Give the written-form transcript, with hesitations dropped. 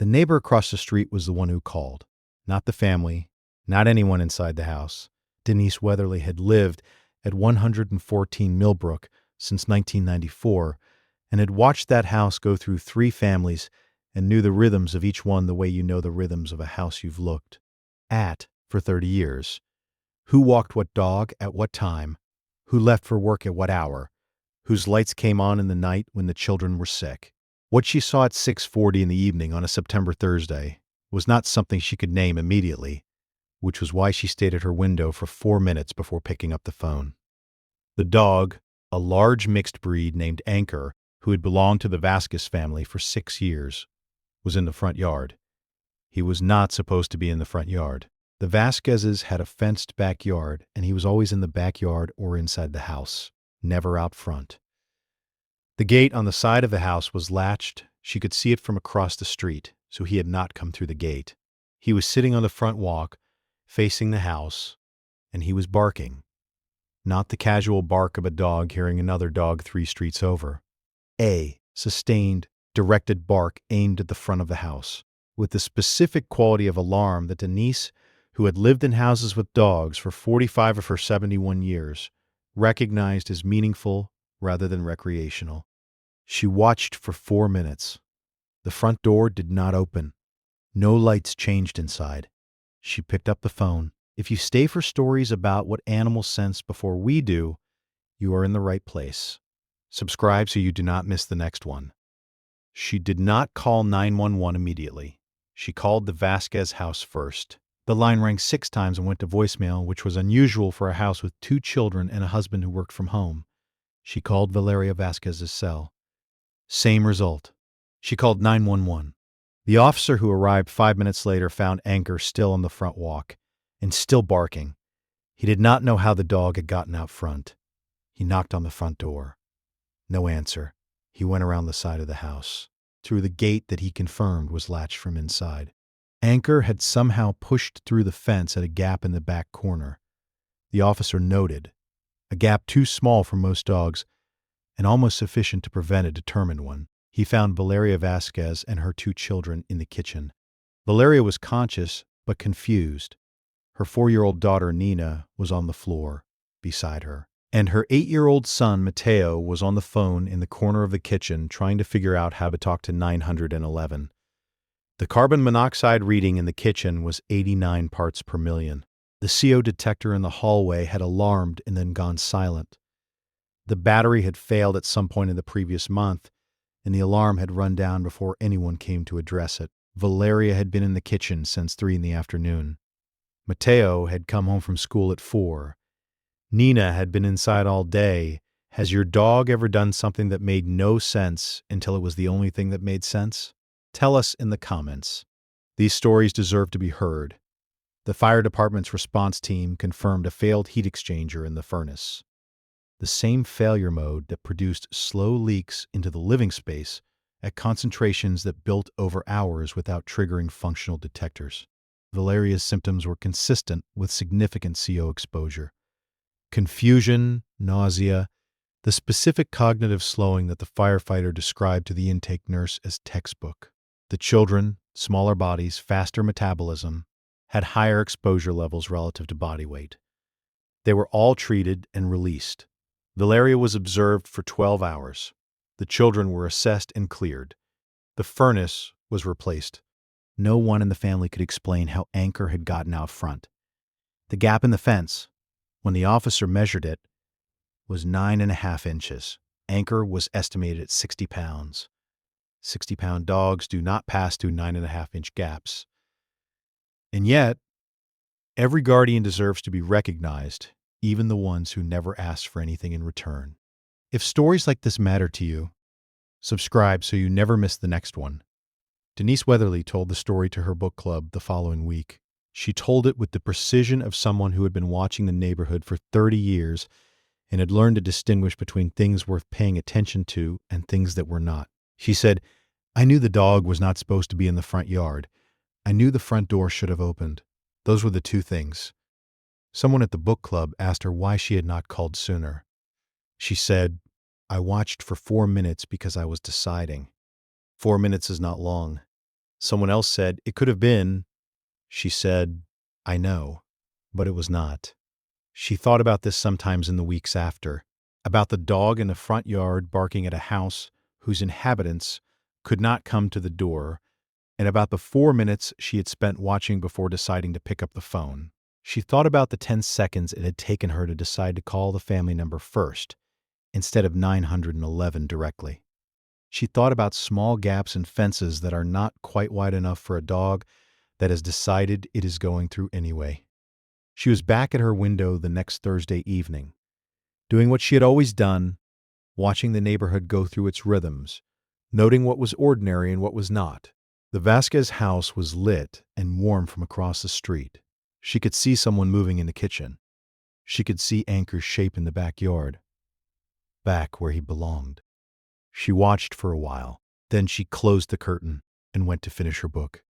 The neighbor across the street was the one who called, not the family, not anyone inside the house. Denise Weatherly had lived at 114 Millbrook since 1994 and had watched that house go through 3 families and knew the rhythms of each one the way you know the rhythms of a house you've looked at for 30 years. Who walked what dog at what time, who left for work at what hour, whose lights came on in the night when the children were sick. What she saw at 6:40 in the evening on a September Thursday was not something she could name immediately, which was why she stayed at her window for 4 minutes before picking up the phone. The dog, a large mixed breed named Anchor, who had belonged to the Vasquez family for 6 years, was in the front yard. He was not supposed to be in the front yard. The Vasquezes had a fenced backyard, and he was always in the backyard or inside the house, never out front. The gate on the side of the house was latched. She could see it from across the street, so he had not come through the gate. He was sitting on the front walk, facing the house, and he was barking. Not the casual bark of a dog hearing another dog 3 streets over. A sustained, directed bark aimed at the front of the house, with the specific quality of alarm that Denise, who had lived in houses with dogs for 45 of her 71 years, recognized as meaningful rather than recreational. She watched for 4 minutes. The front door did not open. No lights changed inside. She picked up the phone. If you stay for stories about what animals sense before we do, you are in the right place. Subscribe so you do not miss the next one. She did not call 911 immediately. She called the Vasquez house first. The line rang 6 times and went to voicemail, which was unusual for a house with 2 children and a husband who worked from home. She called Valeria Vasquez's cell. Same result. She called 911. The officer who arrived 5 minutes later found Anchor still on the front walk and still barking. He did not know how the dog had gotten out front. He knocked on the front door. No answer. He went around the side of the house, through the gate that he confirmed was latched from inside. Anchor had somehow pushed through the fence at a gap in the back corner. The officer noted, a gap too small for most dogs and almost sufficient to prevent a determined one. He found Valeria Vasquez and her 2 children in the kitchen. Valeria was conscious but confused. Her 4-year-old daughter, Nina, was on the floor beside her, and her 8-year-old son, Mateo, was on the phone in the corner of the kitchen trying to figure out how to talk to 911. The carbon monoxide reading in the kitchen was 89 parts per million. The CO detector in the hallway had alarmed and then gone silent. The battery had failed at some point in the previous month, and the alarm had run down before anyone came to address it. Valeria had been in the kitchen since 3 in the afternoon. Mateo had come home from school at 4. Nina had been inside all day. Has your dog ever done something that made no sense until it was the only thing that made sense? Tell us in the comments. These stories deserve to be heard. The fire department's response team confirmed a failed heat exchanger in the furnace. The same failure mode that produced slow leaks into the living space at concentrations that built over hours without triggering functional detectors. Valeria's symptoms were consistent with significant CO exposure. Confusion, nausea, the specific cognitive slowing that the firefighter described to the intake nurse as textbook. The children, smaller bodies, faster metabolism, had higher exposure levels relative to body weight. They were all treated and released. Valeria was observed for 12 hours. The children were assessed and cleared. The furnace was replaced. No one in the family could explain how Anchor had gotten out front. The gap in the fence, when the officer measured it, was 9.5 inches. Anchor was estimated at 60 pounds. 60-pound dogs do not pass through 9.5-inch gaps. And yet, every guardian deserves to be recognized, even the ones who never asked for anything in return. If stories like this matter to you, subscribe so you never miss the next one. Denise Weatherly told the story to her book club the following week. She told it with the precision of someone who had been watching the neighborhood for 30 years and had learned to distinguish between things worth paying attention to and things that were not. She said, "I knew the dog was not supposed to be in the front yard. I knew the front door should have opened. Those were the 2 things." Someone at the book club asked her why she had not called sooner. She said, "I watched for 4 minutes because I was deciding. 4 minutes is not long. Someone else said, "It could have been." She said, "I know," but it was not. She thought about this sometimes in the weeks after, about the dog in the front yard barking at a house whose inhabitants could not come to the door, and about the 4 minutes she had spent watching before deciding to pick up the phone. She thought about the 10 seconds it had taken her to decide to call the family number first, instead of 911 directly. She thought about small gaps in fences that are not quite wide enough for a dog that has decided it is going through anyway. She was back at her window the next Thursday evening, doing what she had always done, watching the neighborhood go through its rhythms, noting what was ordinary and what was not. The Vasquez house was lit and warm from across the street. She could see someone moving in the kitchen. She could see Anchor's shape in the backyard, back where he belonged. She watched for a while. Then she closed the curtain and went to finish her book.